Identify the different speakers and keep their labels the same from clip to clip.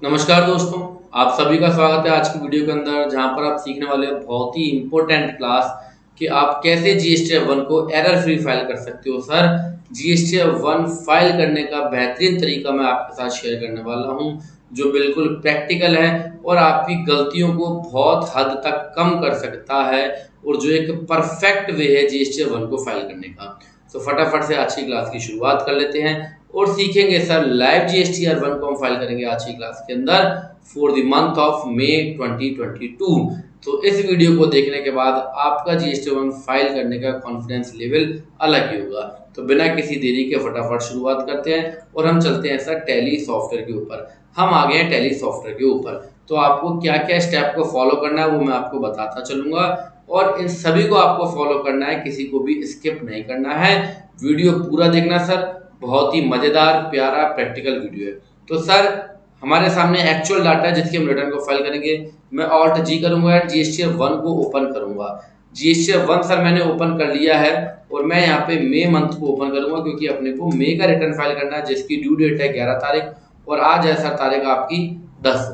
Speaker 1: नमस्कार दोस्तों, आप सभी का स्वागत है आज की वीडियो के अंदर जहां पर आप सीखने वाले हो बहुत ही इम्पोर्टेंट क्लास कि आप कैसे जीएसटी 1 को एरर फ्री फाइल कर सकते हो। सर, जीएसटी 1 फाइल करने का बेहतरीन तरीका मैं आपके साथ शेयर करने वाला हूं जो बिल्कुल प्रैक्टिकल है और आपकी गलतियों को बहुत हद तक कम कर सकता है और जो एक परफेक्ट वे है जीएसटी 1 को फाइल करने का। तो फटाफट से आज की क्लास की शुरुआत कर लेते हैं और सीखेंगे सर लाइव जीएसटी 1 को हम फाइल करेंगे आज की क्लास के अंदर for the month of May 2022। तो इस वीडियो को देखने के बाद आपका जीएसटी 1 फाइल करने का कॉन्फिडेंस लेवल अलग ही होगा। तो बिना किसी देरी के फटाफट शुरुआत करते हैं और हम चलते हैं सर टैली सॉफ्टवेयर के ऊपर। हम आ गए हैं टैली सॉफ्टवेयर के ऊपर। तो आपको क्या क्या स्टेप को फॉलो करना है वो मैं आपको बताता चलूंगा और इन सभी को आपको फॉलो करना है, किसी को भी स्किप नहीं करना है। वीडियो पूरा देखना सर, बहुत ही मजेदार प्यारा प्रैक्टिकल वीडियो है। तो सर हमारे सामने एक्चुअल डाटा है जिसके हम रिटर्न को फाइल करेंगे। मैं ऑल्ट जी करूंगा एंड जीएसटी 1 को ओपन करूंगा। जीएसटी 1 सर मैंने ओपन कर लिया है और मैं यहाँ पे मई मंथ को ओपन करूंगा क्योंकि अपने को मई का रिटर्न फाइल करना है जिसकी ड्यू डेट है 11 तारीख और आज है सर तारीख आपकी 10।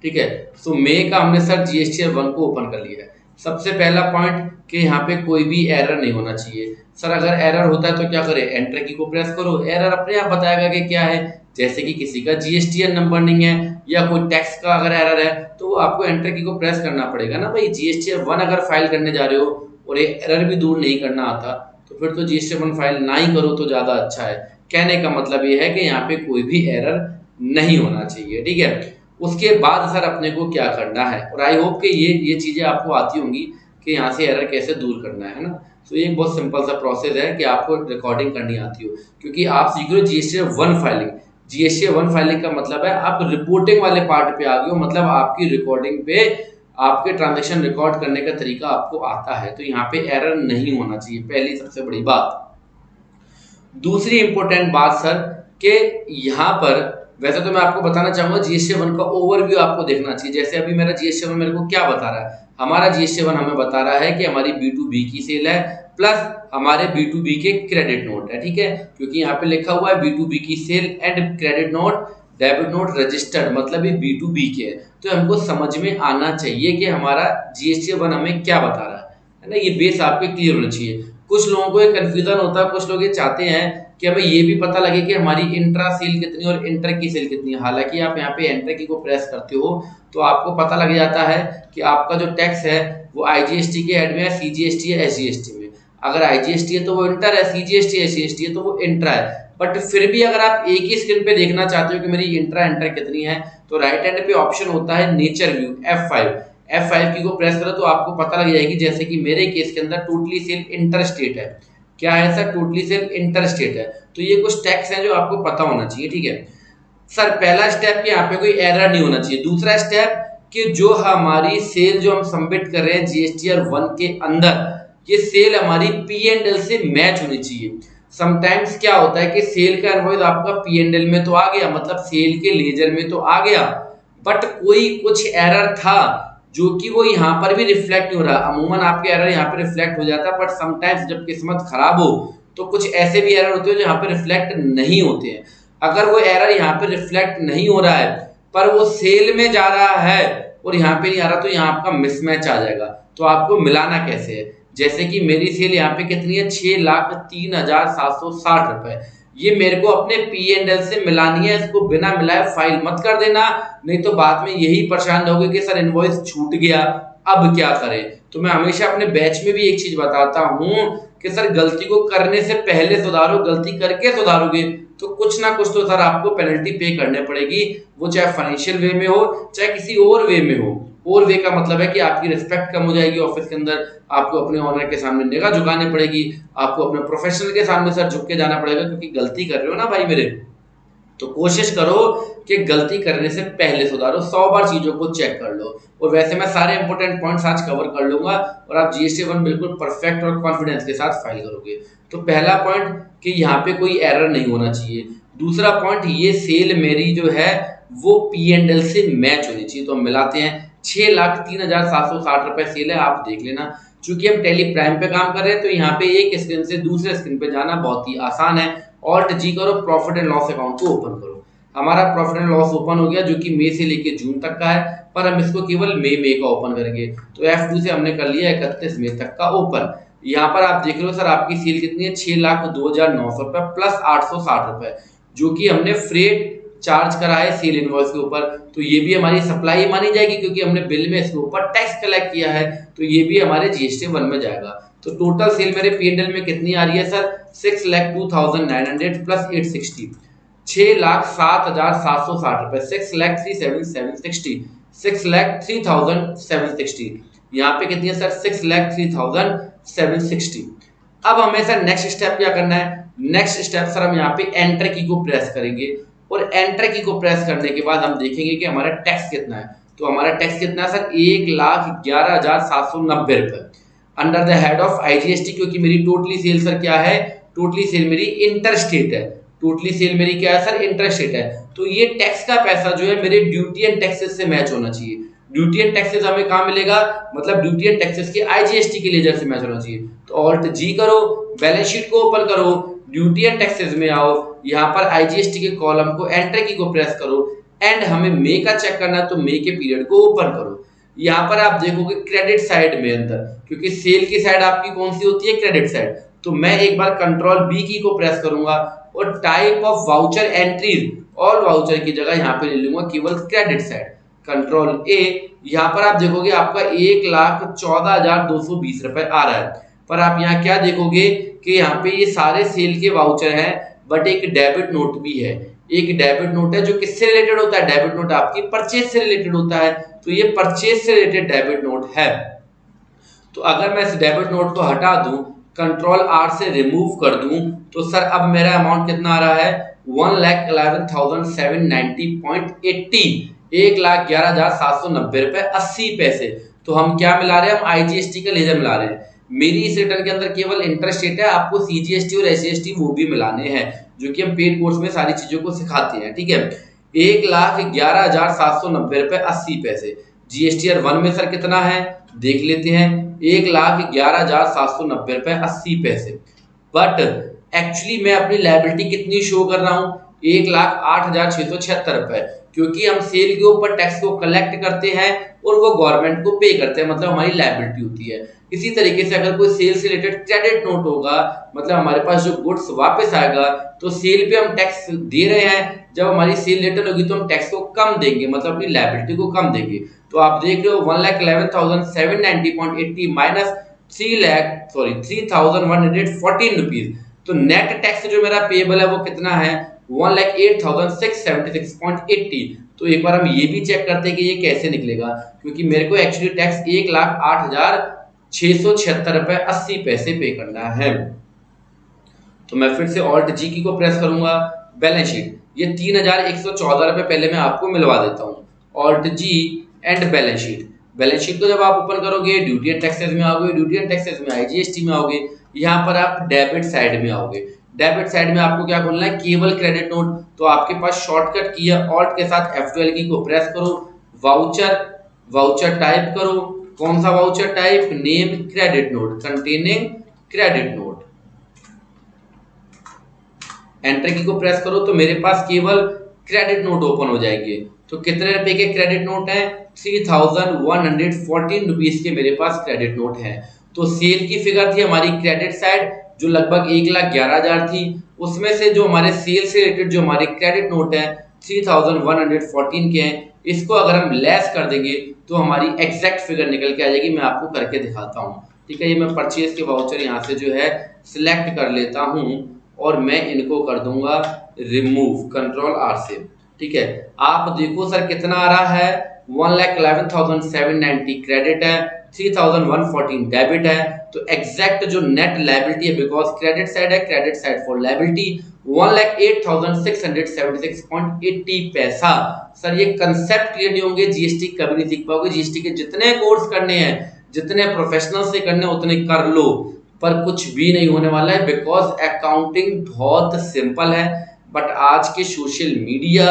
Speaker 1: ठीक है, तो मई का हमने सर जीएसटी 1 को ओपन कर लिया है। सबसे पहला पॉइंट कि यहाँ पे कोई भी एरर नहीं होना चाहिए। सर अगर एरर होता है तो क्या करें, एंटर की को प्रेस करो, एरर अपने आप बताएगा कि क्या है। जैसे कि किसी का जीएसटीएन नंबर नहीं है या कोई टैक्स का अगर एरर है तो वो आपको एंटर की को प्रेस करना पड़ेगा ना भाई। जीएसटी 1 अगर फाइल करने जा रहे हो और ये एरर भी दूर नहीं करना आता तो फिर तो जीएसटी 1 फाइल ना ही करो तो ज्यादा अच्छा है। कहने का मतलब ये है कि यहाँ पे कोई भी एरर नहीं होना चाहिए। ठीक है, उसके बाद सर अपने को क्या करना है और आई होप कि ये चीजें आपको आती होंगी कि यहाँ से एरर कैसे दूर करना है ना। तो ये बहुत सिंपल सा प्रोसेस है कि आपको रिकॉर्डिंग करनी आती हो क्योंकि आप सीख रहे हो जीएसटी 1 फाइलिंग। जीएसटी 1 फाइलिंग का मतलब है आप रिपोर्टिंग वाले पार्ट पे आ गए हो, मतलब आपकी रिकॉर्डिंग पे आपके ट्रांजेक्शन रिकॉर्ड करने का तरीका आपको आता है। तो यहाँ पे एरर नहीं होना चाहिए, पहली सबसे बड़ी बात। दूसरी इंपॉर्टेंट बात सर कि यहाँ पर वैसे तो मैं आपको बताना चाहूंगा जीएसटी 1 का ओवरव्यू आपको देखना चाहिए। जैसे अभी मेरा जीएसटी 1 मेरे को क्या बता रहा है, हमारा जीएसटी 1 हमें बता रहा है कि हमारी B2B की सेल है प्लस हमारे B2B के क्रेडिट नोट है। ठीक है, क्योंकि यहाँ पे लिखा हुआ है B2B की sale and credit note debit note registered, मतलब ये B2B के है। तो हमको समझ में आना चाहिए कि हमारा जीएसटी 1 हमें क्या बता रहा है ना। ये बेस आपके क्लियर होना चाहिए। कुछ लोगों को ये कंफ्यूजन होता है, कुछ लोग ये चाहते हैं कि हमें ये भी पता लगे कि हमारी इंट्रा सेल कितनी और इंटर की सेल कितनी है। हालांकि आप यहाँ पे एंटर की को प्रेस करते हो तो आपको पता लग जाता है कि आपका जो टैक्स है वो आईजीएसटी के हेड में है, सीजीएसटी है, एसजीएसटी में। अगर आईजीएसटी है तो वो इंटर है, सीजीएसटी एसजीएसटी है तो वो इंट्रा है। बट फिर भी अगर आप एक ही स्क्रीन पे देखना चाहते हो कि मेरी इंट्रा इंटर कितनी है तो राइट हैंड पे ऑप्शन होता है नेचर व्यू F5 की को प्रेस करो तो आपको पता लग जाएगी। जैसे कि मेरे केस के अंदर टोटली सेल इंटर स्टेट है। क्या है sir, totally sale inter state है। तो ये कुछ टैक्स है जो आपको पता होना चाहिए। ठीक है सर, पहला स्टेप कि यहाँ पे कोई एरर नहीं होना चाहिए। दूसरा स्टेप कि जो हमारी सेल जो हम सबमिट कर रहे हैं जीएसटी 1 के अंदर, ये सेल हमारी P&L से मैच होनी चाहिए। समटाइम्स क्या होता है कि सेल का इनवॉइस आपका P&L में तो आ गया, मतलब सेल के लेजर में तो आ गया, बट कोई कुछ एरर था जो कि वो यहाँ पर भी रिफ्लेक्ट नहीं हो रहा। अमूमन आपके एरर यहाँ पे रिफ्लेक्ट हो जाता है, बट समटाइम्स जब किस्मत खराब हो तो कुछ ऐसे भी एरर होते हैं जो यहाँ पे रिफ्लेक्ट नहीं होते हैं। अगर वो एरर यहाँ पे रिफ्लेक्ट नहीं हो रहा है पर वो सेल में जा रहा है और यहाँ पे नहीं आ रहा तो यहाँ आपका मिसमैच आ जाएगा। तो आपको मिलाना कैसे है, जैसे कि मेरी सेल यहाँ पे कितनी है 6,03,760 रुपए, ये मेरे को अपने P&L से मिलानी है। इसको बिना मिलाए फाइल मत कर देना, नहीं तो बाद में यही परेशान रहोगे कि सर इनवॉइस छूट गया अब क्या करें। तो मैं हमेशा अपने बैच में भी एक चीज बताता हूं कि सर गलती को करने से पहले सुधारो, गलती करके सुधारोगे तो कुछ ना कुछ तो सर आपको पेनल्टी पे करने पड़ेगी, वो चाहे फाइनेंशियल वे में हो चाहे किसी और वे में हो। और वे का मतलब है कि आपकी रिस्पेक्ट कम हो जाएगी ऑफिस के अंदर, आपको अपने ऑनर के सामने निगाह झुकानी पड़ेगी, आपको अपने प्रोफेशनल के सामने सर झुक के जाना पड़ेगा क्योंकि गलती कर रहे हो ना भाई मेरे। तो कोशिश करो कि गलती करने से पहले सुधारो, 100 बार चीजों को चेक कर लो। और वैसे मैं सारे इंपॉर्टेंट पॉइंट्स आज कवर कर लूंगा और आप जीएसटी 1 बिल्कुल परफेक्ट और कॉन्फिडेंस के साथ फाइल करोगे। तो पहला पॉइंट कि यहाँ पे कोई एरर नहीं होना चाहिए। दूसरा पॉइंट, ये सेल मेरी जो है वो P&L से मैच होनी चाहिए। तो हम मिलाते हैं, 6,03,760 रुपए सेल है, आप देख लेना। चूंकि हम टेली प्राइम पे काम कर रहे हैं तो यहाँ पे एक स्क्रीन से दूसरे स्क्रीन पे जाना बहुत ही आसान है। ऑल्ट जी करो, प्रॉफिट एंड लॉस अकाउंट को ओपन करो। हमारा प्रॉफिट एंड लॉस ओपन हो गया जो कि मई से लेके जून तक का है, पर हम इसको केवल मई का ओपन करेंगे। तो F2 से हमने कर लिया 31 मई तक का ओपन। यहाँ पर आप देख रहे हो सर आपकी सेल कितनी है, 6,02,900 रुपए प्लस 860 रुपए, जो कि हमने फ्रेट चार्ज करा है सेल इनवॉइस के ऊपर। तो ये भी हमारी सप्लाई मानी जाएगी क्योंकि हमने बिल में इसके ऊपर टैक्स कलेक्ट किया है, तो ये भी हमारे जीएसटी 1 में जाएगा। तो टोटल सेल मेरे P&L में कितनी आ रही है सर, 6,02,900 प्लस 860, 6,07,760 रुपए, 6,03,760, 6,03,760। यहाँ पे कितनी है सर, 6,03,760। अब हमें सर नेक्स्ट स्टेप क्या करना है, नेक्स्ट स्टेप सर हम यहाँ पे एंटर की को प्रेस करेंगे, और एंटर की को प्रेस करने के बाद हम देखेंगे कि हमारा टैक्स कितना है। तो हमारा टैक्स कितना है सर, 1,11,790 रुपए under the head of IGST, क्योंकि मेरी टोटली सेल सर क्या है, टोटली सेल मेरी इंटर स्टेट है, टोटली सेल मेरी क्या है सर, इंटर स्टेट है। तो ये टैक्स का पैसा जो है मेरे ड्यूटी एंड टैक्सेस से मैच होना चाहिए। ड्यूटी एंड टैक्सेस हमें कहाँ मिलेगा, मतलब ड्यूटी एंड टैक्सेस के IGST के लेजर से मैच होना चाहिए। तो ऑल्ट जी करो, बैलेंस शीट को ओपन करो, ड्यूटी एंड टैक्सेस में आओ, यहाँ पर IGST के कॉलम को एंटर की को प्रेस करो, एंड हमें मई का चेक करना है तो मई के पीरियड को ओपन करो। यहाँ पर आप देखोगे क्रेडिट साइड में अंदर, क्योंकि सेल की साइड आपकी कौन सी होती है, क्रेडिट साइड। तो मैं एक बार कंट्रोल बी की को प्रेस करूंगा और type of voucher entries all voucher की जगह यहाँ पे ले लूंगा केवल क्रेडिट साइड, कंट्रोल ए। यहाँ पर आप देखोगे आपका 1,14,220 रुपए आ रहा है, पर आप यहाँ क्या देखोगे कि यहाँ पे ये सारे सेल के वाउचर हैं, बट एक डेबिट नोट भी है। एक डेबिट नोट है जो किससे रिलेटेड होता है, डेबिट नोट आपकी परचेज से रिलेटेड होता है, तो ये परचेज से रिलेटेड डेबिट नोट है। तो अगर मैं इस डेबिट नोट को हटा दूं, कंट्रोल आर से रिमूव कर दूं, तो सर अब मेरा अमाउंट कितना आ रहा है, 1,11,790.80, 1,11,790 रुपए 80 पैसे। तो हम क्या मिला रहे हैं, हम IGST का लेजर मिला रहे हैं। मेरी इस रिटर्न के अंदर केवल इंटरेस्ट रेट है, आपको CGST और SGST वो भी मिलाने हैं, जो कि हम पेड कोर्स में सारी चीजों को सिखाते हैं, ठीक है। 1,11,790 रुपए 80 पैसे। GSTR 1 में सर कितना है देख लेते हैं, 1,11,790 रुपए 80 पैसे। बट एक्चुअली मैं अपनी लायबिलिटी कितनी शो कर रहा हूँ, 1,08,676 रुपए, क्योंकि हम सेल के ऊपर टैक्स को कलेक्ट करते हैं और वो गवर्नमेंट को पे करते हैं, मतलब हमारी लायबिलिटी होती है। इसी तरीके से अगर कोई सेल से रिलेटेड क्रेडिट नोट होगा, मतलब हमारे पास जो गुड्स वापस आएगा, तो सेल पे हम टैक्स दे रहे हैं, जब हमारी सेल लेटर होगी तो हम टैक्स को कम देंगे, मतलब अपनी लायबिलिटी को कम देंगे। तो आप देख रहे हो 1,11,790.80 माइनस 3,114 रुपीज, तो नेट टैक्स जो मेरा पेएबल है वो कितना है, 1,08,676.80। तो एक बार हम ये भी चेक करते हैं कि ये कैसे निकलेगा, क्योंकि मेरे को एक्चुअली टैक्स 1,08,676 रुपए 80 पैसे पे करना है। तो मैं फिर से ऑल्ट जी की को प्रेस करूंगा, बैलेंस शीट, ये 3,114 रुपए पहले मैं आपको मिलवा देता हूँ, alt G and balance sheet. Balance sheet को जब आप ओपन करोगे, ड्यूटी एंड टैक्सेस में आओगे, ड्यूटी एंड टैक्सेस में IGST में आओगे, यहाँ पर आप डेबिट साइड में आओगे। डेबिट साइड में आपको क्या खोलना है, केवल क्रेडिट नोट। तो आपके पास शॉर्टकट की है, ऑल्ट के साथ F12 की को प्रेस करो, वाउचर, वाउचर टाइप करो, कौन सा voucher type, name credit note containing credit note, enter की को प्रेस करो, तो मेरे पास केवल क्रेडिट नोट ओपन हो जाएंगे। तो कितने रुपए के क्रेडिट नोट हैं, 3,114 रुपीज के मेरे पास क्रेडिट नोट हैं। तो सेल की फिगर थी हमारी क्रेडिट साइड जो लगभग 1,11,000 थी, उसमें से जो हमारे सेल से रिलेटेड जो हमारे क्रेडिट नोट है 3,114 के हैं, इसको अगर हम लेस कर देंगे तो हमारी एग्जैक्ट फिगर निकल के आ जाएगी। मैं आपको करके दिखाता हूँ, ठीक है। ये मैं परचेज के वाउचर यहाँ से जो है सिलेक्ट कर लेता हूँ और मैं इनको कर दूंगा रिमूव, कंट्रोल आर से, ठीक है। आप देखो सर कितना आ रहा है, 1,11,790 क्रेडिट है, 3,114 डेबिट है। तो एग्जैक्ट जो नेट लायबिलिटी है, बिकॉज क्रेडिट साइड है, क्रेडिट साइड फॉर लायबिलिटी, 1,08,676.80 पैसा। सर ये कंसेप्ट क्लियर नहीं होंगे, जीएसटी कभी नहीं सीख पाओगे। जीएसटी के जितने कोर्स करने हैं, जितने प्रोफेशनल से करने उतने कर लो, पर कुछ भी नहीं होने वाला है, बिकॉज अकाउंटिंग बहुत सिंपल है। बट आज के सोशल मीडिया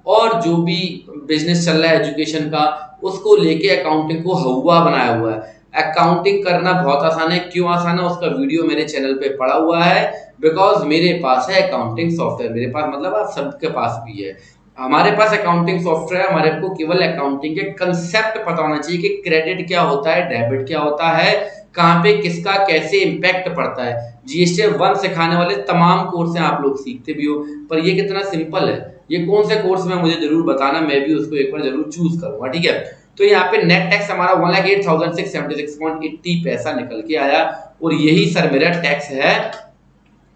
Speaker 1: और जो भी बिजनेस चल रहा है एजुकेशन का, उसको लेके अकाउंटिंग को हवा बनाया हुआ है। अकाउंटिंग करना बहुत आसान है, क्यों आसान है उसका वीडियो मेरे चैनल पे पड़ा हुआ है, बिकॉज मेरे पास है अकाउंटिंग सॉफ्टवेयर, मेरे पास मतलब आप सबके पास भी है। हमारे पास अकाउंटिंग सॉफ्टवेयर, हमारे को केवल अकाउंटिंग के कंसेप्ट पता होना चाहिए कि क्रेडिट क्या होता है, डेबिट क्या होता है, कहाँ पे किसका कैसे इम्पैक्ट पड़ता है। जीएसटी 1 सिखाने वाले तमाम कोर्स हैं, आप लोग सीखते भी हो, पर ये कितना सिंपल है, ये कौन से कोर्स में मुझे जरूर बताना, मैं भी उसको एक बार जरूर चूज करूंगा, ठीक है। तो यहाँ पे नेट टैक्स हमारा 1,08,676.80 पैसा निकल के आया, और यही सर मेरा टैक्स है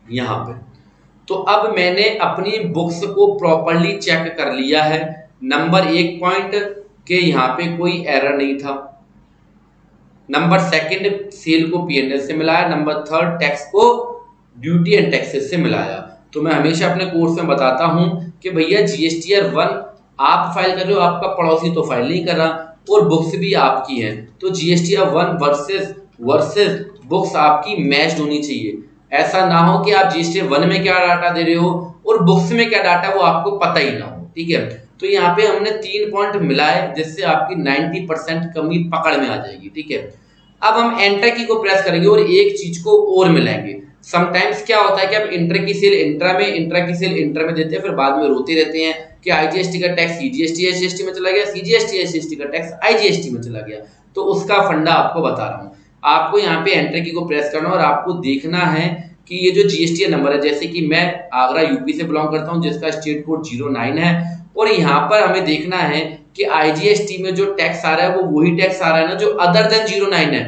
Speaker 1: यहाँ पे। तो अब मैंने अपनी बुक्स को प्रॉपरली चेक कर लिया है। नंबर 1 पॉइंट के यहाँ पे कोई एरर नहीं था। नंबर 2 सेल को पीएनएल से मिलाया। नंबर 3 टैक्स को ड्यूटी एंड टैक्सेस से मिलाया। तो मैं हमेशा अपने कोर्स में बताता हूं कि भैया जीएसटीआर 1 आप फाइल कर रहे हो, आपका पड़ोसी तो फाइल नहीं कर रहा, और बुक्स भी आपकी हैं, तो जीएसटीआर 1 वर्सेस बुक्स आपकी मैच होनी चाहिए। ऐसा ना हो कि आप जीएसटीआर 1 में क्या डाटा दे रहे हो और बुक्स में क्या डाटा वो आपको पता ही ना हो, ठीक है। तो यहाँ पे हमने 3 पॉइंट मिलाए, जिससे आपकी 90% कमी पकड़ में आ जाएगी, ठीक है। अब हम एंटर की को प्रेस करेंगे और एक चीज को और मिलाएंगे। समटाइम्स क्या होता है कि आप इंटर की सेल इंटर में देते हैं, फिर बाद में रोते रहते हैं कि आईजीएसटी का टैक्स सीजीएसटी एसजीएसटी में चला गया, सीजीएसटी एसजीएसटी का टैक्स आईजीएसटी में चला गया। तो उसका फंडा आपको बता रहा हूँ। आपको यहाँ पे एंटर की को प्रेस करना और आपको देखना है कि ये जो जीएसटी नंबर है, जैसे कि मैं आगरा यूपी से बिलोंग करता हूँ, जिसका स्टेट कोड 09 है, और यहाँ पर हमें देखना है कि आईजीएसटी में जो टैक्स आ रहा है वो वही टैक्स आ रहा है ना जो अदर देन 09 है।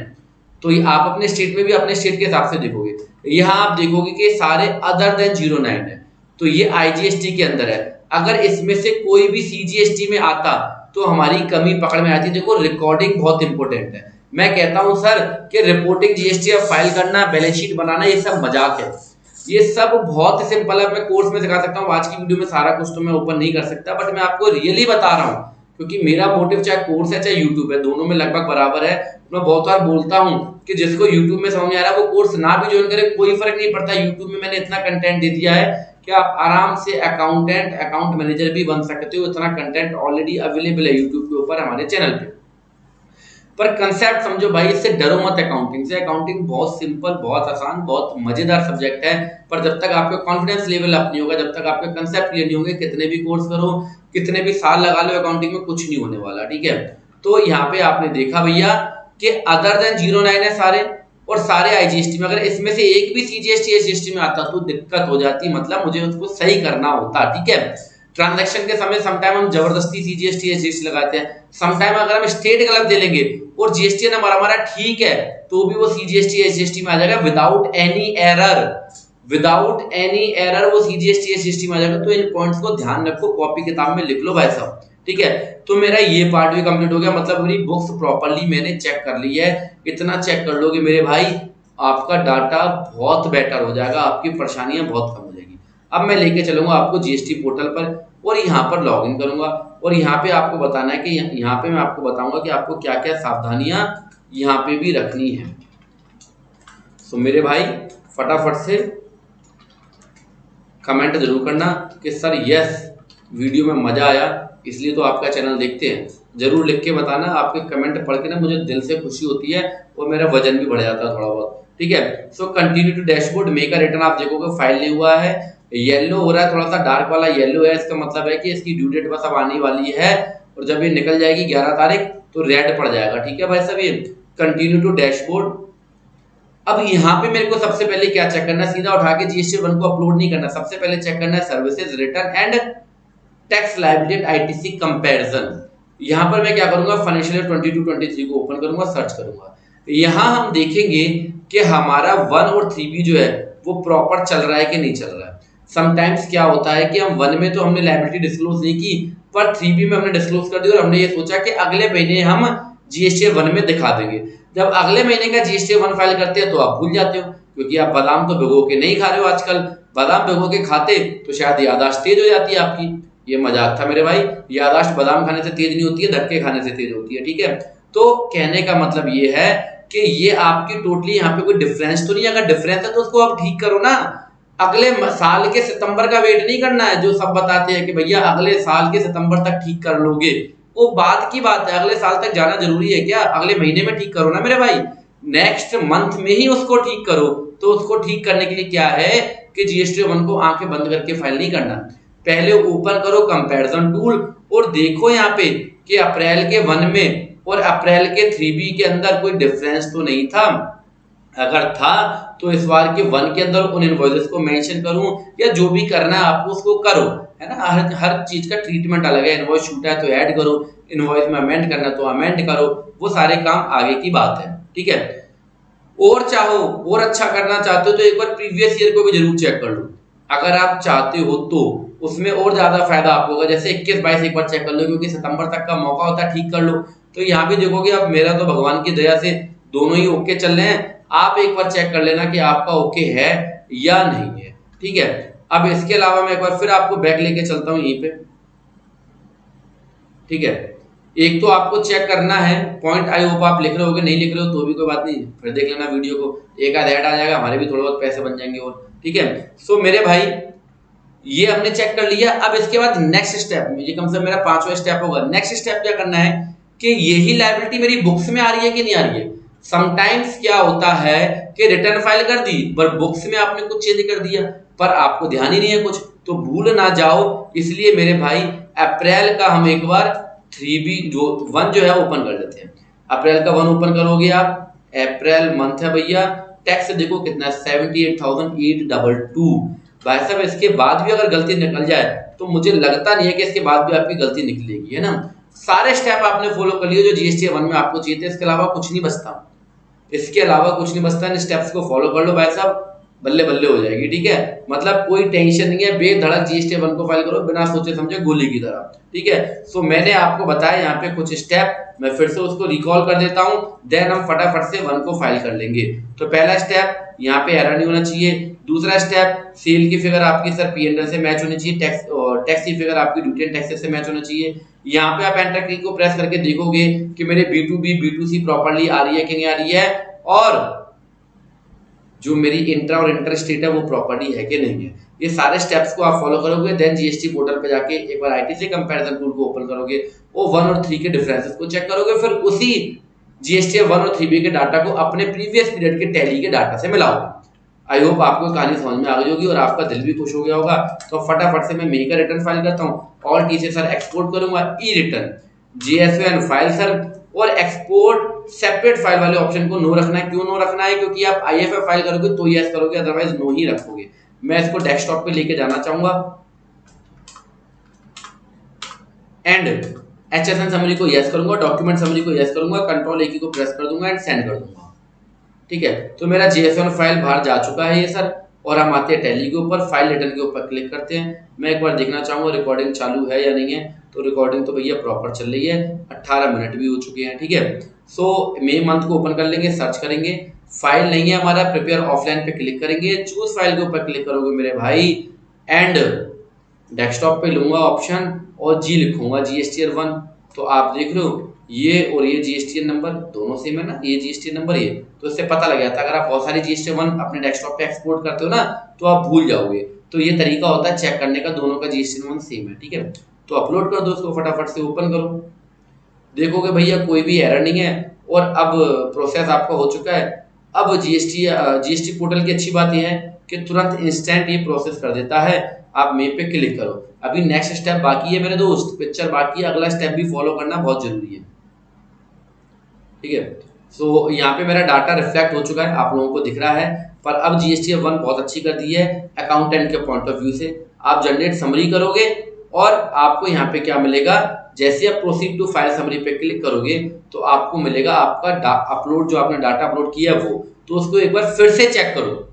Speaker 1: तो आप अपने स्टेट में भी अपने स्टेट के हिसाब से देखोगे, यहाँ आप देखोगे कि सारे अदर देन 09 है, तो ये आईजीएसटी के अंदर है। अगर इसमें से कोई भी सीजीएसटी में आता तो हमारी कमी पकड़ में आती। देखो रिकॉर्डिंग बहुत इंपॉर्टेंट है। मैं कहता हूं सर कि रिपोर्टिंग जीएसटी फाइल करना, बैलेंस शीट बनाना, ये सब मजाक है, ये सब बहुत सिंपल है। मैं कोर्स में सिखा सकता हूँ, आज की वीडियो में सारा कुछ तो मैं ओपन नहीं कर सकता, बट मैं आपको रियली बता रहा हूँ, क्योंकि मेरा मोटिव चाहे कोर्स है चाहे यूट्यूब है, दोनों में लगभग बराबर है। मैं बहुत बार बोलता हूँ कि जिसको यूट्यूब में समझ में आ रहा है वो कोर्स ना भी ज्वाइन करे, कोई फर्क नहीं पड़ता। यूट्यूब में मैंने इतना कंटेंट दे दिया है कि आप आराम से अकाउंट मैनेजर भी बन सकते हो। इतना कंटेंट ऑलरेडी अवेलेबल है यूट्यूब के ऊपर हमारे चैनल पे। पर कंसेप्ट समझो भाई, इससे डरो मत अकाउंटिंग से। अकाउंटिंग बहुत सिंपल, बहुत आसान, बहुत मजेदार सब्जेक्ट है, पर जब तक आपका कॉन्फिडेंस लेवल अप नहीं होगा, जब तक आपके कंसेप्ट क्लियर नहीं होंगे, कितने भी कोर्स करो, कितने भी साल लगा लो, अकाउंटिंग में कुछ नहीं होने वाला, ठीक है। तो यहाँ पे आपने देखा भैया कि अदर देन 09 है सारे, और सारे आईजीएसटी में। अगर इसमें से एक भी सीजीएसटी एसजीएसटी में आता तो दिक्कत हो जाती, मतलब मुझे उसको सही करना होता, ठीक है। ट्रांजैक्शन के समय समटाइम हम जबरदस्ती सीजीएसटी एसजीएसटी लगाते हैं, समटाइम अगर हम स्टेट गलत दे लेंगे और जीएसटी नंबर हमारा ठीक है तो भी वो सीजीएसटी एसजीएसटी में आ जाएगा विदाउट एनी एरर वो सीजीएसटी एसजीएसटी में आ जाएगा। तो इन पॉइंट्स को ध्यान रखो, कॉपी किताब में लिख लो भाई साहब, ठीक है। तो मेरा ये पार्ट भी कंप्लीट हो गया, मतलब मेरी बुक्स प्रॉपर्ली मैंने चेक कर ली है। इतना चेक कर लोगे मेरे भाई, आपका डाटा बहुत बेटर हो जाएगा, आपकी परेशानियां बहुत कम हो जाएगी। अब मैं लेके चलूंगा आपको जीएसटी पोर्टल पर, और यहाँ पर लॉगिन करूंगा, और यहाँ पे आपको बताना है कि यहाँ पे मैं आपको बताऊंगा कि आपको क्या क्या सावधानियां यहाँ पे भी रखनी है। तो मेरे भाई फटाफट से कमेंट जरूर करना कि सर यस वीडियो में मजा आया, इसलिए तो आपका चैनल देखते हैं। जरूर लिख के बताना, आपके कमेंट पढ़ के ना मुझे दिल से खुशी होती है और मेरा वजन भी बढ़ जाता है थोड़ा बहुत, ठीक है। So continue to dashboard, make a return, आप देखोगे फाइल नहीं हुआ है, येलो हो रहा है, थोड़ा सा डार्क वाला येलो है, इसका मतलब है कि इसकी ड्यू डेट बस अब आने वाली है, और जब ये निकल जाएगी 11 तारीख तो रेड पड़ जाएगा, ठीक है भाई साहब। ये कंटिन्यू टू डैशबोर्ड। अब यहाँ पे मेरे को सबसे पहले क्या चेक करना है, सीधा उठा के जीएसटी 1 को अपलोड नहीं करना, सबसे पहले चेक करना है services return and tax liability ITC comparison. यहाँ पर मैं क्या करूंगा, फाइनेंशियल ईयर 22-23 को ओपन करूंगा, सर्च करूंगा। यहाँ हम देखेंगे कि हमारा 1 और 3B जो है वो प्रॉपर चल रहा है कि नहीं चल रहा है। समटाइम्स क्या होता है कि हम 1 में तो हमने लायबिलिटी डिस्क्लोज नहीं की, पर 3B में हमने डिस्क्लोज कर दी, और हमने ये सोचा कि अगले महीने हम जीएसटी 1 में दिखा देंगे। जब अगले महीने का जीएसटी 1 फाइल करते हैं तो आप भूल जाते हो, क्योंकि आप बादाम तो भिगो के नहीं खा रहे हो आजकल। बादाम भिगो के खाते तो शायद याददाश्त तेज हो जाती है आपकी। ये मजाक था मेरे भाई, याददाश्त बादाम खाने से तेज नहीं होती है, धक्के खाने से तेज होती है, ठीक है। तो कहने का मतलब ये है कि ये आपकी टोटली यहाँ पे कोई डिफरेंस तो नहीं, अगर डिफरेंस है तो उसको आप ठीक करो ना। अगले साल के सितंबर का वेट नहीं करना है, जो सब बताते हैं कि भैया अगले साल के सितंबर तक ठीक कर लोगे, वो बात की बात है। अगले साल तक जाना जरूरी है क्या? अगले महीने में ठीक करो ना मेरे भाई, नेक्स्ट मंथ में ही उसको ठीक करो। तो उसको ठीक करने के लिए क्या है कि जीएसटी 1 को आंखें बंद करके फाइल नहीं करना। पहले ओपन करो कंपैरिजन टूल और देखो यहाँ पे कि अप्रैल के 1 में और अप्रैल के 3B के अंदर कोई डिफरेंस तो नहीं था। अगर था तो इस बार के 1 के अंदर उन इनवॉइसेस को मेंशन करूं या जो भी करना है आपको उसको करो, है ना। हर चीज का ट्रीटमेंट अलग है। इनवॉइस छूटा है तो ऐड करो, इनवॉइस में अमेंड करना तो अमेंड करो, वो सारे काम आगे की बात है, ठीक है। और चाहो और अच्छा करना चाहते हो तो एक बार प्रीवियस ईयर को भी जरूर चेक कर लो, अगर आप चाहते हो तो उसमें और ज्यादा फायदा आपको होगा। जैसे 21-22 एक बार चेक कर लो, क्योंकि सितंबर तक का मौका होता है, ठीक कर लो। तो यहाँ भी देखोगे अब मेरा तो भगवान की दया से दोनों ही ओके चल रहे हैं। आप एक बार चेक कर लेना कि आपका ओके है या नहीं है, ठीक है। अब इसके अलावा मैं एक बार फिर आपको बैक लेके चलता हूँ यहीं पे, ठीक है। एक तो आपको चेक करना है पॉइंट, आई होप आप लिख रहे होगे, नहीं लिख रहे हो तो भी कोई बात नहीं, फिर देख लेना वीडियो को, एक आध ऐड आ जाएगा, हमारे भी थोड़े बहुत पैसे बन जाएंगे और, ठीक है। सो मेरे भाई ये हमने चेक कर लिया। अब इसके बाद नेक्स्ट स्टेप, ये कम से कम मेरा 5वां स्टेप होगा। नेक्स्ट स्टेप क्या करना है कि यही लायबिलिटी मेरी बुक्स में आ रही है कि नहीं आ रही है। समटाइम्स क्या होता है कि रिटर्न फाइल कर दी पर बुक्स में आपने कुछ चेंज कर दिया, पर आपको ध्यान ही नहीं है कुछ, तो भूल ना जाओ। इसलिए मेरे भाई अप्रैल का हम एक बार 3B जो 1 जो है ओपन कर लेते हैं। अप्रैल का 1 ओपन करोगे आप, अप्रैल मंथ है भैया, टैक्स देखो कितना 78,822। भाई साहब इसके बाद भी अगर गलती निकल जाए तो मुझे लगता नहीं है कि इसके बाद भी आपकी गलती निकलेगी, है ना। सारे स्टेप आपने फॉलो कर लिए जो जीएसटी 1 में आपको चाहिए थे, इसके अलावा कुछ नहीं बचता, इसके अलावा कुछ नहीं बचता। इन स्टेप्स को फॉलो कर लो भाई साहब, बल्ले बल्ले हो जाएगी, ठीक है। मतलब कोई टेंशन नहीं है, बेधड़क जीएसटी 1 को फाइल करो बिना सोचे समझे गोली की तरह, ठीक है। सो मैंने आपको बताया यहाँ पे कुछ स्टेप, मैं फिर से उसको रिकॉल कर देता हूँ, देन हम फटाफट से 1 को फाइल कर लेंगे। तो पहला स्टेप यहाँ पे एरर नहीं होना चाहिए। दूसरा स्टेप, सेल की फिगर आपकी सर P&L से मैच होनी चाहिए, टैक्स की फिगर आपकी ड्यूटी एंड टैक्सेस से मैच होना चाहिए। यहाँ पे आप एंटर की को प्रेस करके देखोगे कि मेरे B2B B2C प्रॉपर्ली आ रही है कि नहीं आ रही है, और जो मेरी इंट्रा और इंटर स्टेट है वो प्रॉपर्टी है कि नहीं है। ये सारे स्टेप्स को आप फॉलो करोगे, देन जीएसटी पोर्टल पे जाके एक बार आईटी से कंपैरिजन टूल को ओपन करोगे, वो 1 और 3 के डिफरेंसेस को चेक करोगे, फिर उसी जीएसटी 1 और 3B के डाटा को अपने प्रीवियस पीरियड के टैली के डाटा से मिलाओगे। आई होप आपको कहानी समझ में आ गई होगी और आपका दिल भी खुश हो गया होगा। तो फटाफट से मैं मेरी का रिटर्न फाइल करता हूँ, ऑल टी से सर एक्सपोर्ट करूंगा, ई रिटर्न JSON फाइल सर, और एक्सपोर्ट सेपरेट फाइल वाले ऑप्शन को नो रखना है। क्यों नो रखना है? क्योंकि आप IFF फाइल करोगे तो यस करोगे, अदरवाइज नो ही रखोगे। मैं इसको डेस्कटॉप पे लेके जाना चाहूंगा एंड HSN समरी को यस करूंगा, डॉक्यूमेंट समरी को यस करूंगा, कंट्रोल A की को प्रेस कर दूंगा एंड सेंड कर दूंगा, ठीक है। तो मेरा JSON फाइल बाहर जा चुका है ये सर, और हम आते हैं टैली के ऊपर, फाइल रिटर्न के ऊपर क्लिक करते हैं। मैं एक बार देखना चाहूंगा रिकॉर्डिंग चालू है या नहीं है, तो रिकॉर्डिंग तो भैया प्रॉपर चल रही है, 18 मिनट भी हो चुके हैं, ठीक है। सो मई मंथ को ओपन कर लेंगे, सर्च करेंगे, फाइल नहीं है हमारा, प्रिपेयर ऑफलाइन पे क्लिक करेंगे, चूज फाइल के ऊपर क्लिक करोगे मेरे भाई, एंड डेस्कटॉप पे लूंगा ऑप्शन और जी लिखूंगा GSTN 1। तो आप देख रहे हो ये और ये GSTN नंबर दोनों सेम है ना, ये GSTN नंबर ये, तो इससे पता लग जाता है। अगर आप बहुत सारी GSTN 1 अपने डेस्कटॉप पे एक्सपोर्ट करते हो ना तो आप भूल जाओगे, तो ये तरीका होता है चेक करने का, दोनों का GSTN 1 सेम है, ठीक है। तो अपलोड कर दो उसको, फटाफट से ओपन करो, देखोगे भैया कोई भी एरर नहीं है और अब प्रोसेस आपका हो चुका है। अब जीएसटी पोर्टल की अच्छी बात यह है कि तुरंत इंस्टेंट ये प्रोसेस कर देता है। आप मेल पे क्लिक करो, अभी नेक्स्ट स्टेप बाकी है मेरे दोस्त, पिक्चर बाकी है, अगला स्टेप भी फॉलो करना बहुत जरूरी है, ठीक है। सो यहाँ पे मेरा डाटा रिफ्लेक्ट हो चुका है, आप लोगों को दिख रहा है। पर अब जीएसटी 1 बहुत अच्छी कर दी है अकाउंटेंट के पॉइंट ऑफ व्यू से। आप जनरेट समरी करोगे और आपको यहाँ पे क्या मिलेगा, जैसे आप प्रोसीड टू फाइल समरी पे क्लिक करोगे तो आपको मिलेगा आपका अपलोड, जो आपने डाटा अपलोड किया वो, तो उसको एक बार फिर से चेक करो।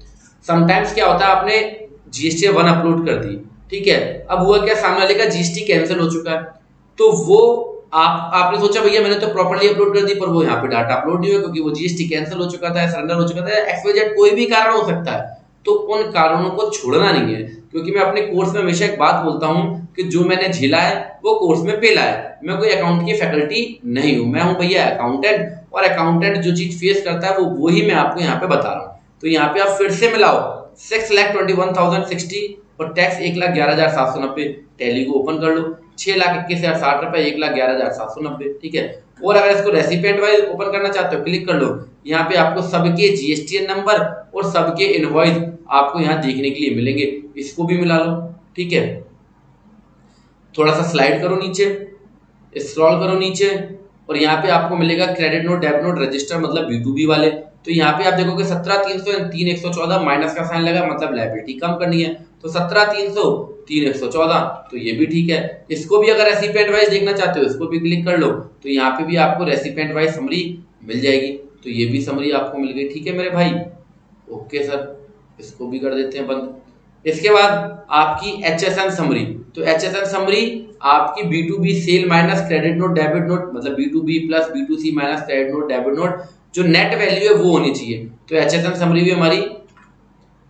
Speaker 1: समटाइम्स क्या होता है, आपने जीएसटी 1 अपलोड कर दी, ठीक है, अब हुआ क्या, सामने वाले का जीएसटी कैंसिल हो चुका है, तो वो आपने सोचा भैया मैंने तो प्रॉपर्ली अपलोड कर दी, पर वो यहाँ पे डाटा अपलोड नहीं हुआ क्योंकि वो जीएसटी कैंसिल हो चुका था, सरेंडर हो चुका था, XYZ कोई भी कारण हो सकता है। तो उन कारणों को छोड़ना नहीं है, क्योंकि मैं अपने कोर्स में हमेशा एक बात बोलता हूँ कि जो मैंने झेला है वो कोर्स में पेला है। मैं कोई अकाउंट की फैकल्टी नहीं हूँ, मैं हूँ भैया अकाउंटेंट, और अकाउंटेंट जो चीज फेस करता है वो वही मैं आपको यहाँ पे बता रहा हूँ। तो यहाँ पे आप फिर से मिलाओ 6,21,060 और टैक्स 1,11,790, टैली को ओपन कर लो, 6,21,060 रुपए, 1,11,790, ठीक है। और अगर इसको रेसिपिएंट वाइज ओपन करना चाहते हो क्लिक कर लो, यहाँ पे आपको सबके जीएसटीएन नंबर और सबके इनवॉइस आपको यहाँ देखने के लिए मिलेंगे, इसको भी मिला लो, ठीक है। थोड़ा सा स्लाइड करो नीचे, स्क्रॉल करो नीचे, और यहाँ पे आपको मिलेगा credit note, debit note, register मतलब B2B वाले। तो यहाँ पे आप देखोगे 17,300 3,114 माइनस का साइन लगा, मतलब लायबिलिटी कम करनी है, तो 17,300 3,114, तो ये भी ठीक है। इसको भी अगर रेसिपिएंट वाइज देखना चाहते हो इसको भी क्लिक कर लो, तो यहाँ पे भी आपको रेसिपिएंट वाइज समरी मिल जाएगी। तो ये भी समरी आपको मिल गई, ठीक है मेरे भाई। ओके सर, इसको भी कर देते हैं बंद। इसके बाद आपकी HSN समरी, तो HSN समरी आपकी B2B sale minus credit note debit note, मतलब B2B plus B2C minus credit note debit note, जो नेट वैल्यू है वो होनी चाहिए। तो HSN समरी भी हमारी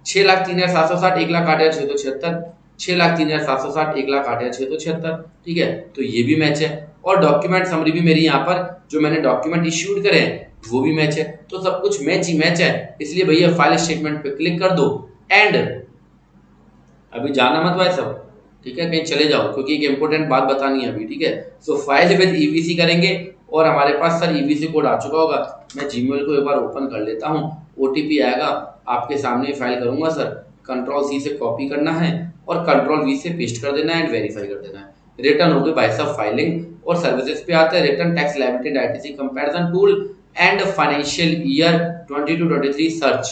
Speaker 1: 6,03,760 1,08,676, 6,03,760 1,08,676, ठीक है, तो ये भी मैच है। और डॉक्यूमेंट समरी भी मेरी यहाँ पर जो मैंने डॉक्यूमेंट इश्यूड करे हैं वो भी मैच है, तो सब कुछ मैच ही मैच है। इसलिए भैया फाइल स्टेटमेंट पे क्लिक कर दो एंड अभी जाना मत भाई सब, ठीक है, कहीं चले जाओ क्योंकि एक इंपॉर्टेंट बात बतानी है अभी, ठीक है। सो फाइल विद ईवीसी करेंगे और हमारे पास सर ईवीसी कोड आ चुका होगा। मैं जीमेल को एक बार ओपन कर लेता हूँ, ओटीपी आएगा, आपके सामने फाइल करूंगा सर, Ctrl+C से कॉपी करना है और Ctrl+V से पेस्ट कर देना है एंड वेरीफाई कर देना है। रिटर्न हो गई भाई साहब फाइलिंग, और सर्विसेज पे आता है return tax liability ITC comparison tool and financial year 22-23 search.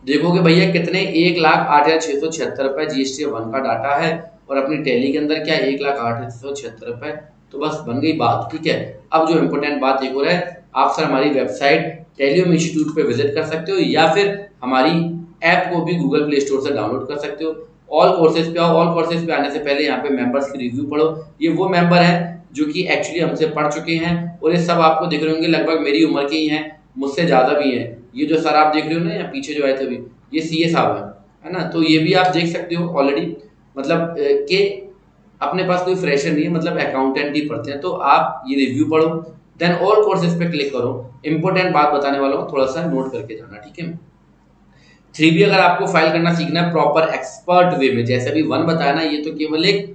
Speaker 1: देखोगे भैया कितने 1,08,676 रुपए GST1 का डाटा है, और अपनी टैली के अंदर क्या 1,08,676 रुपए, तो बस बन गई बात, ठीक है। अब जो इंपॉर्टेंट बात एक और है, आप सर हमारी वेबसाइट टेलियम इंस्टीट्यूट पे विजिट कर सकते हो या फिर हमारी ऐप को भी गूगल प्ले स्टोर से डाउनलोड कर सकते हो। ऑल कोर्सेज पे आओ, ऑल कोर्सेज पे आने से पहले यहाँ पे मेंबर्स की रिव्यू पढ़ो। ये वो मेंबर हैं जो कि एक्चुअली हमसे पढ़ चुके हैं, और ये सब आपको दिख रहे होंगे लगभग मेरी उम्र के ही हैं, मुझसे ज्यादा भी हैं। ये जो सर आप देख रहे हो ना, या पीछे जो आए थे अभी, ये सीए साहब है ना, तो ये भी आप देख सकते हो ऑलरेडी, मतलब कि अपने पास कोई फ्रेशर नहीं है, मतलब अकाउंटेंट ही पढ़ते हैं। तो आप ये रिव्यू पढ़ो, देन ऑल कोर्सेज पे क्लिक करो। इंपॉर्टेंट बात बताने वाला हूँ, थोड़ा सा नोट करके जाना, ठीक है। 3B अगर आपको फाइल करना सीखना है प्रॉपर एक्सपर्ट वे में, जैसे अभी 1 बताया ना, ये तो केवल एक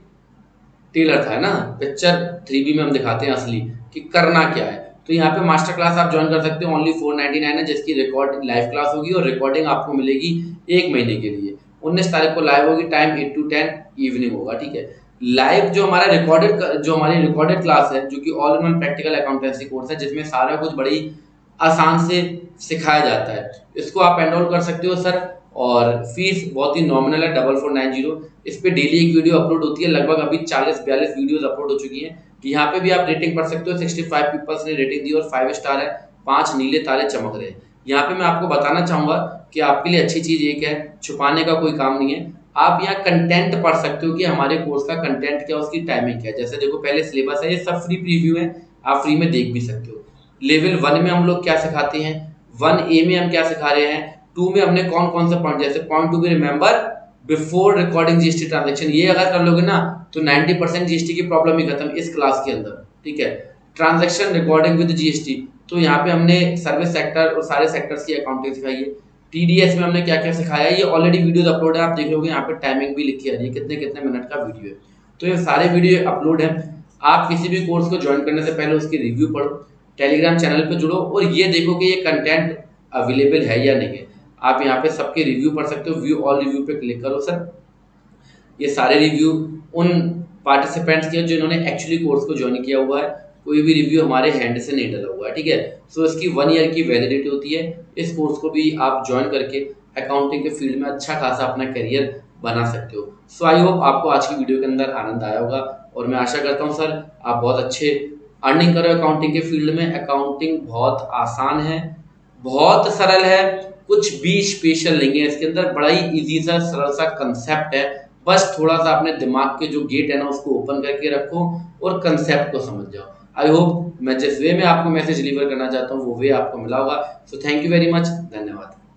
Speaker 1: टेलर था, है ना, पिक्चर 3B में हम दिखाते हैं असली कि करना क्या है। तो यहाँ पे मास्टर क्लास आप ज्वाइन कर सकते हो, ओनली 499 है, जिसकी रिकॉर्ड लाइव क्लास होगी और रिकॉर्डिंग आपको मिलेगी 1 महीने के लिए। 19 तारीख को लाइव होगी, टाइम 8 to 10 इवनिंग होगा, ठीक है। लाइव जो हमारी रिकॉर्डेड क्लास है, जो कि all in one practical accountancy course है, जिसमें सारा कुछ बड़ी आसान से सिखाया जाता है, इसको आप एनरोल कर सकते हो सर। और फीस बहुत ही नॉमिनल है, 4490। इस पे डेली एक वीडियो अपलोड होती है, लगभग अभी 40-42 वीडियोस अपलोड हो चुकी हैं। यहाँ पे भी आप रेटिंग पढ़ सकते हो, 65 पीपल्स ने रेटिंग दी और 5 स्टार है, 5 नीले तारे चमक रहे हैं। यहाँ पे मैं आपको बताना चाहूंगा कि आपके लिए अच्छी चीज एक है, छुपाने का कोई काम नहीं है, आप यहाँ कंटेंट पढ़ सकते हो कि हमारे कोर्स का कंटेंट क्या है, उसकी टाइमिंग क्या है। जैसे देखो पहले सिलेबस है, ये सब फ्री प्रीव्यू है, आप फ्री में देख भी सकते हो। लेवल 1 में हम लोग क्या सिखाते हैं, 1A में हम क्या सिखा रहे हैं, 2 में हमने कौन कौन से पॉइंट, जैसे पॉइंट 2 में remember before recording GST transaction, ये अगर कर लोगे ना तो 90% जीएसटी की प्रॉब्लम ही खत्म इस क्लास के अंदर, ठीक है। ट्रांजैक्शन रिकॉर्डिंग विद जीएसटी, तो यहाँ पे हमने सर्विस सेक्टर और सारे सेक्टर्स की अकाउंटिंग सिखाई है। टीडीएस में हमने क्या क्या सिखाया है, ये ऑलरेडी वीडियोस अपलोड है, आप देख लोगे यहाँ पे टाइमिंग भी लिखी आ रही है, कितने कितने मिनट का वीडियो है। तो ये सारे वीडियो अपलोड है। आप किसी भी कोर्स को ज्वाइन करने से पहले उसकी रिव्यू पढ़ो, टेलीग्राम चैनल पे जुड़ो और ये देखो कि ये कंटेंट अवेलेबल है या नहीं है। आप यहाँ पे सबके रिव्यू पढ़ सकते हो, व्यू ऑल रिव्यू पे क्लिक करो सर। ये सारे रिव्यू उन पार्टिसिपेंट्स के जिन्होंने एक्चुअली कोर्स को ज्वाइन किया हुआ है, कोई भी रिव्यू हमारे हैंड से नहीं डला हुआ है, ठीक है। सो इसकी 1 ईयर की वैलिडिटी होती है। इस कोर्स को भी आप ज्वाइन करके अकाउंटिंग के फील्ड में अच्छा खासा अपना करियर बना सकते हो। सो आई होप आपको आज की वीडियो के अंदर आनंद आया होगा, और मैं आशा करता हूँ सर आप बहुत अच्छे अर्निंग करो अकाउंटिंग के फील्ड में। अकाउंटिंग बहुत आसान है, बहुत सरल है, कुछ भी स्पेशल नहीं है इसके अंदर, बड़ा ही इजी सा सरल सा कंसेप्ट है। बस थोड़ा सा अपने दिमाग के जो गेट है ना उसको ओपन करके रखो और कंसेप्ट को समझ जाओ। आई होप मैं जिस वे में आपको मैसेज डिलीवर करना चाहता हूँ वो वे आपको मिला होगा। So thank you very much, धन्यवाद।